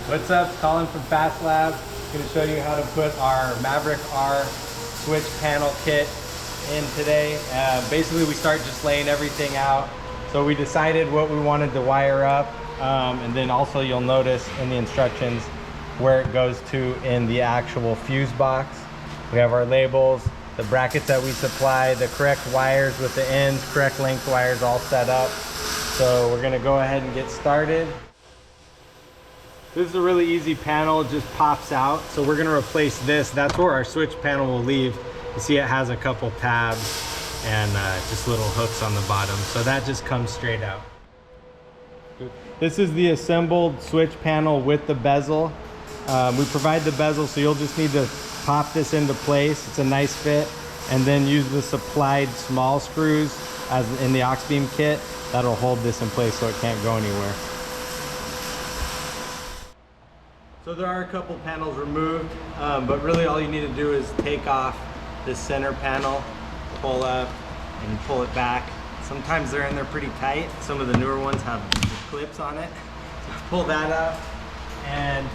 What's up? It's Colin from Fastlab. Going to show you how to put our Maverick R switch panel kit in today. Basically, we start just laying everything out. So we decided what we wanted to wire up, and then also you'll notice in the instructions where it goes to in the actual fuse box. We have our labels, the brackets that we supply, the correct wires with the ends, correct length wires all set up. So we're going to go ahead and get started. This is a really easy panel, it just pops out. So we're gonna replace this. That's where our switch panel will leave. You see it has a couple tabs and just little hooks on the bottom. So that just comes straight out. This is the assembled switch panel with the bezel. We provide the bezel, so you'll just need to pop this into place. It's a nice fit. And then use the supplied small screws as in the Auxbeam kit. That'll hold this in place so it can't go anywhere. So there are a couple panels removed, but really all you need to do is take off this center panel, pull up, and pull it back. Sometimes they're in there pretty tight. Some of the newer ones have clips on it. So pull that up, and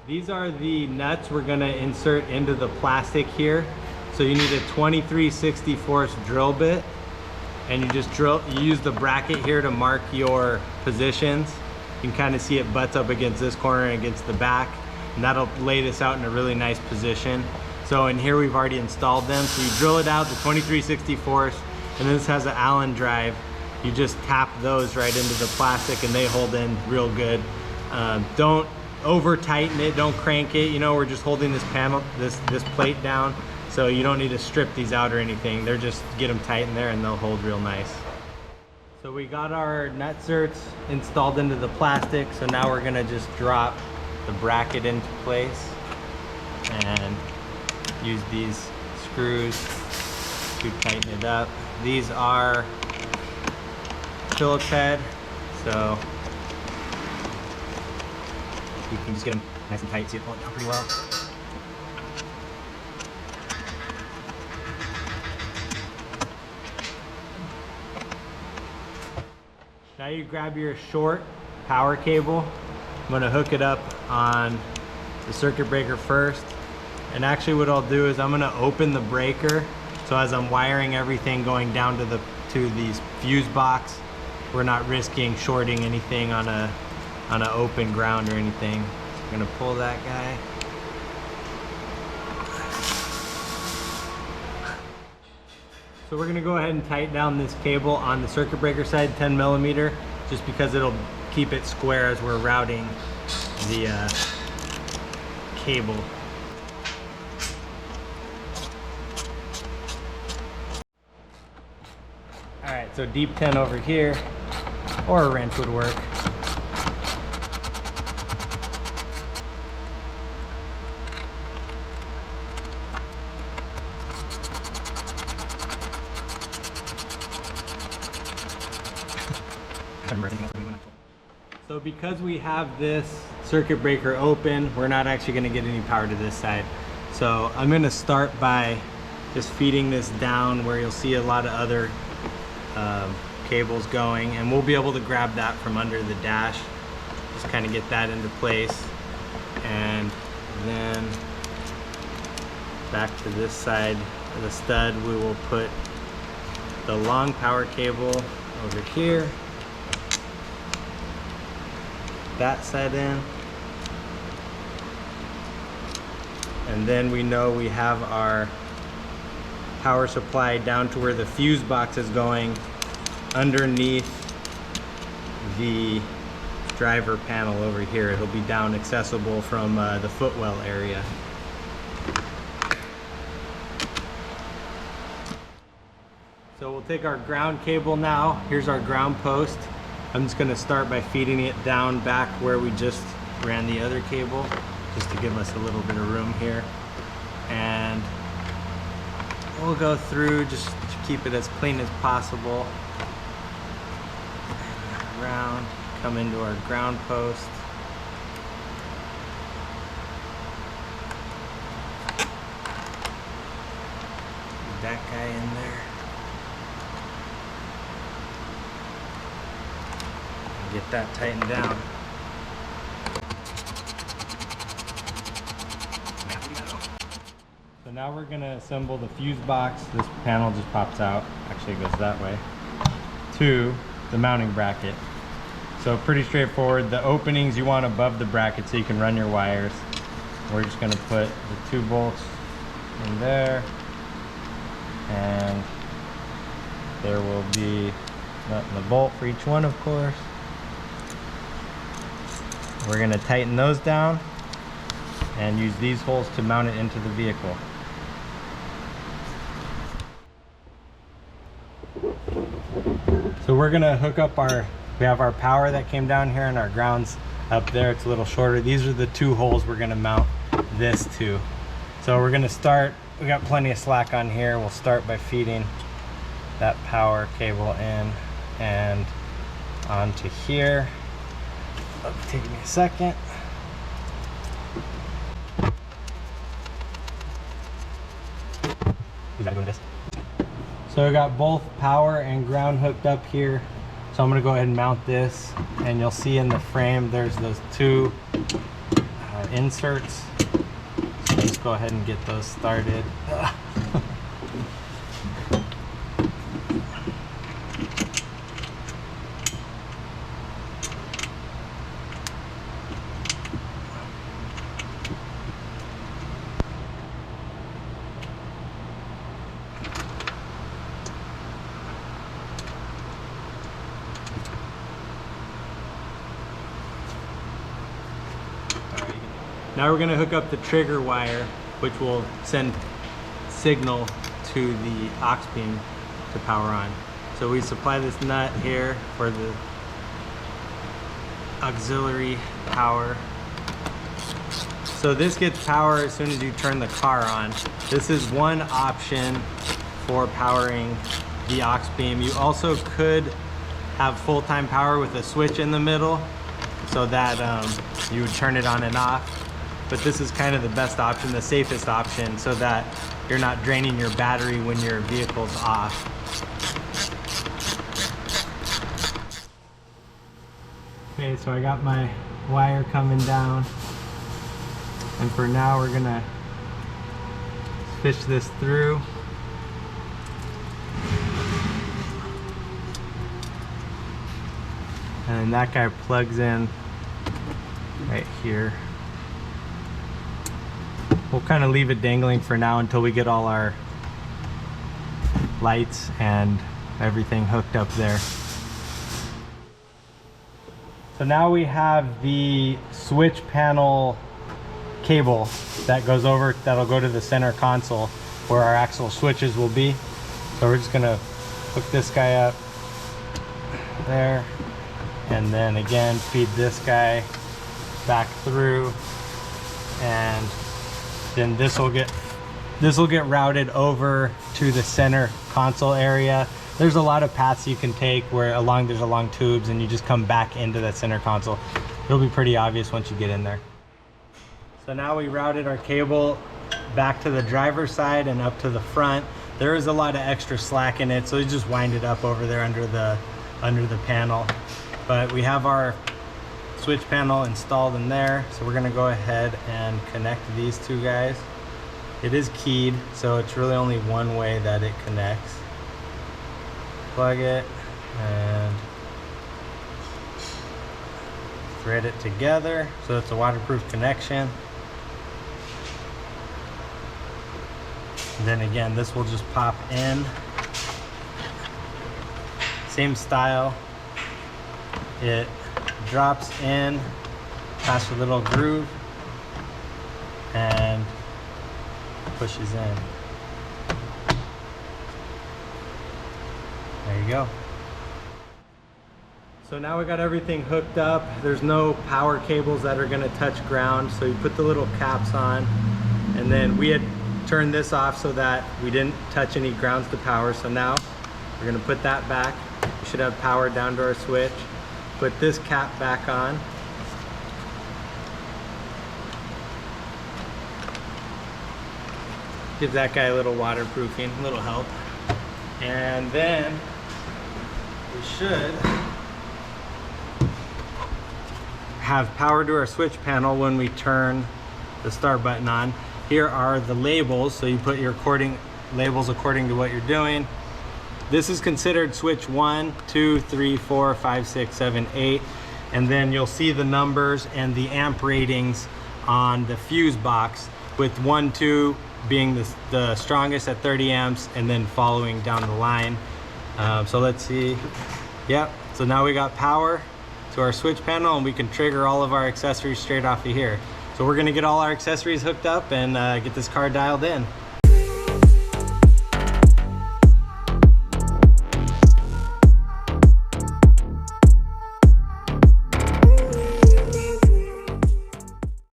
these are the nuts we're gonna insert into the plastic here. So you need a 23/64 drill bit, and you use the bracket here to mark your positions. You can kind of see it butts up against this corner and against the back, and that'll lay this out in a really nice position. So in here we've already installed them. So you drill it out, the 23/64, and this has an Allen drive. You just tap those right into the plastic and they hold in real good. Don't over tighten it, don't crank it. You know, we're just holding this panel, this plate down. So you don't need to strip these out or anything. They're just, get them tight in there and they'll hold real nice. So we got our nutserts installed into the plastic. So now we're gonna just drop the bracket into place and use these screws to tighten it up. These are Phillips head, so you can just get them nice and tight, see it pulling down pretty well. Now you grab your short power cable. I'm gonna hook it up on the circuit breaker first. And actually what I'll do is I'm gonna open the breaker. So as I'm wiring everything going down to these fuse box, we're not risking shorting anything on a open ground or anything. So I'm gonna pull that guy. So we're gonna go ahead and tighten down this cable on the circuit breaker side, 10mm, just because it'll keep it square as we're routing the cable. All right, so deep 10 over here, or a wrench would work. So because we have this circuit breaker open, we're not actually going to get any power to this side. So I'm going to start by just feeding this down where you'll see a lot of other cables going, and we'll be able to grab that from under the dash. Just kind of get that into place, and then back to this side of the stud we will put the long power cable over here. That side in, and then we know we have our power supply down to where the fuse box is going underneath the driver panel over here. It'll be down accessible from the footwell area. So we'll take our ground cable now. Here's our ground post. I'm just gonna start by feeding it down back where we just ran the other cable, just to give us a little bit of room here. And we'll go through just to keep it as clean as possible. Around, come into our ground post. Get that guy in there. Get that tightened down. now we're gonna assemble the fuse box. This panel just pops out, actually it goes that way, to the mounting bracket. So pretty straightforward. The openings you want above the bracket so you can run your wires. We're just gonna put the 2 bolts in there, and there will be a nut and a bolt for each one, of course. We're gonna tighten those down and use these holes to mount it into the vehicle. So we're gonna hook up we have our power that came down here and our grounds up there. It's a little shorter. These are the 2 holes we're gonna mount this to. So we're gonna start, we got plenty of slack on here. We'll start by feeding that power cable in and onto here. It'll take me a second. Doing this. So I got both power and ground hooked up here. So I'm gonna go ahead and mount this, and you'll see in the frame there's those 2 inserts. So just go ahead and get those started. Now we're gonna hook up the trigger wire, which will send signal to the Auxbeam to power on. So we supply this nut here for the auxiliary power. So this gets power as soon as you turn the car on. This is one option for powering the Auxbeam. You also could have full-time power with a switch in the middle so that you would turn it on and off. But this is kind of the best option, the safest option, so that you're not draining your battery when your vehicle's off. Okay, so I got my wire coming down, and for now we're gonna fish this through. And then that guy plugs in right here. We'll kind of leave it dangling for now until we get all our lights and everything hooked up there. So now we have the switch panel cable that goes over, that'll go to the center console where our actual switches will be. So we're just gonna hook this guy up there, and then again feed this guy back through, and then this will get routed over to the center console area. There's a lot of paths you can take where there's along tubes, and you just come back into that center console. It'll be pretty obvious once you get in there. So now we routed our cable back to the driver's side and up to the front. There is a lot of extra slack in it, so you just wind it up over there under the panel. But we have our switch panel installed in there, so we're gonna go ahead and connect these 2 guys. It is keyed, so it's really only one way that it connects. Plug it and thread it together so it's a waterproof connection. And then again, this will just pop in. Same style. It drops in past a little groove and pushes in. There you go. So now we got everything hooked up. There's no power cables that are gonna touch ground. So you put the little caps on, and then we had turned this off so that we didn't touch any grounds to power. So now we're gonna put that back. We should have power down to our switch. Put this cap back on. Give that guy a little waterproofing, a little help. And then we should have power to our switch panel when we turn the start button on. Here are the labels, so you put your labels according to what you're doing. This is considered switch 1, 2, 3, 4, 5, 6, 7, 8, and then you'll see the numbers and the amp ratings on the fuse box, with 1, 2 being the strongest at 30 amps, and then following down the line. So let's see. Yep, so now we got power to our switch panel, and we can trigger all of our accessories straight off of here. So we're gonna get all our accessories hooked up and get this car dialed in.